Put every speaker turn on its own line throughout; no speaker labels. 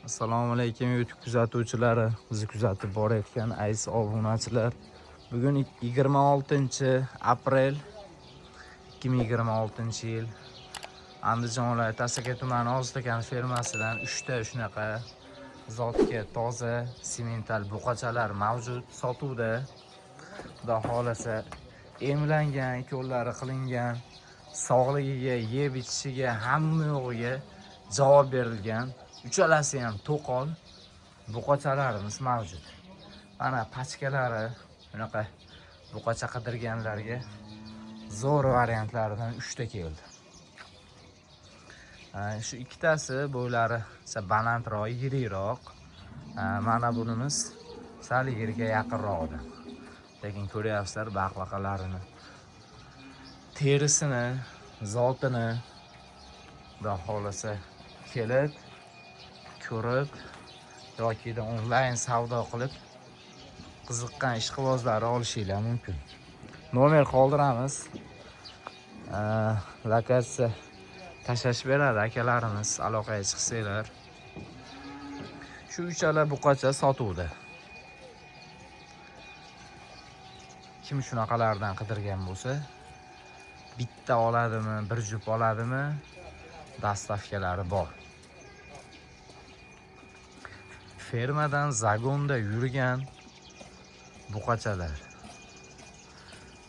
Assalomu alaykum YouTube kuzatuvchilari, bizni kuzatib borayotgan aziz obunachilar. Bugun 26-aprel 2026-yil. Andijon viloyati Asaka tumani Oztakan fermasidan 3 ta shunaqa zotga toza semental buqachalar mavjud sotuvda. Xudo xolasa emlangan, ko'llari qilingan, sog'ligiga, yeb ichishiga, hamma yo'g'iga javob berilgan. Uchalasi ham to'qol buqachalarimiz mavjud. Mana pachkalari, bunaqa buqacha qidirganlarga zo'r variantlaridan 3 ta keldi. Shu ikkitasi bo'ylari balandroq, yiriroq. Mana bunimiz sal yerga yaqinroqda. Lekin ko'ryapsizlar baqlaqalarini, terisini, zotini. Xudo xolasa kelib ko'rib yoki onlayn savdo qilib qiziqqan ishqibozlar olishinglar mumkin. Nomer qoldiramiz. Lokatsiya tashlash beradi akalarimiz, aloqaga chiqsanglar. Shu uchala buqacha sotuvda. Kim shunaqalardan qidirgan bo'lsa, bitta oladimi, bir jup oladimi, dastavkalari bor. Fermadan zagonda yurgan buqachalar.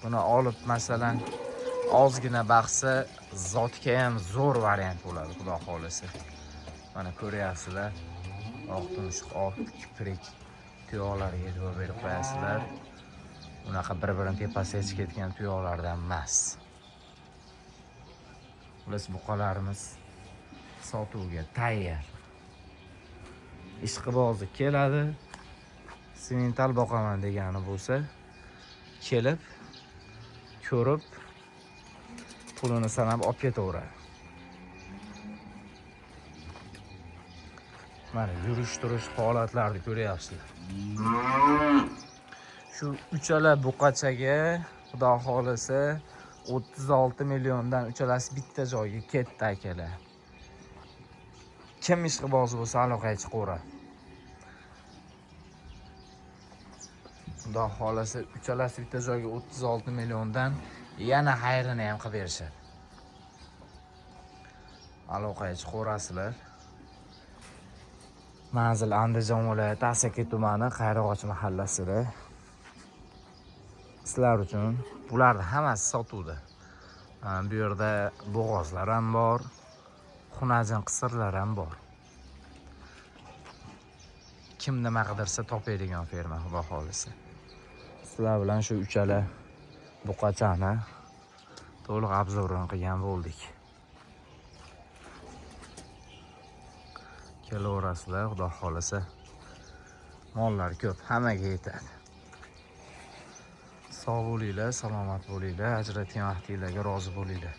Buni olib masalan ozgina baqsa, zotga ham zo'r variant bo'ladi, xudo xolasa. Mana ko'ryapsizlar, oq tumshuq, oq kiprik tuyoqlarga e'tibor berib qo'yasizlar. Unaqa bir-birini tepasiga chiqib ketgan tuyoqlardan emas. Biz buqalarimiz sotuvga tayyor. Ishqibozi keladi, semental boqaman degani bo'lsa, kelib, ko'rib, pulini sanab olib ketaveradi. Mana yurish-turish holatlarini ko'ryapsizlar. Shu uchala buqachaga xudo xolasa 36 milliondan uchalasi bitta joyga ketdi akalar. Kim ishqibozi bo'lsa aloqaga chiqaveradi. Xudo xolasa uchalasi bitta joyga 36 milliondan yana xayrini ham qilib berishadi. Aloqaga chiqaverasizlar. Manzil Andijon viloyati Asaka tumani Qayrag'och mahallasida. Sizlar uchun bularning hammasi sotuvda. Bu yerda bo'g'ozlar ham bor, xunajin qisirlar ham bor. Kim nima qidirsa topadigan ferma, xudo xolasa. Sizlar bilan shu uchala buqachani to'liq obzorini qilgan bo'ldik. Kelaverasizlar, xudo xolasa. Mollar ko'p, hammaga yetadi. Sog' bo'linglar, salomat bo'linglar, ajratgan vaqtinglarga rozi bo'linglar.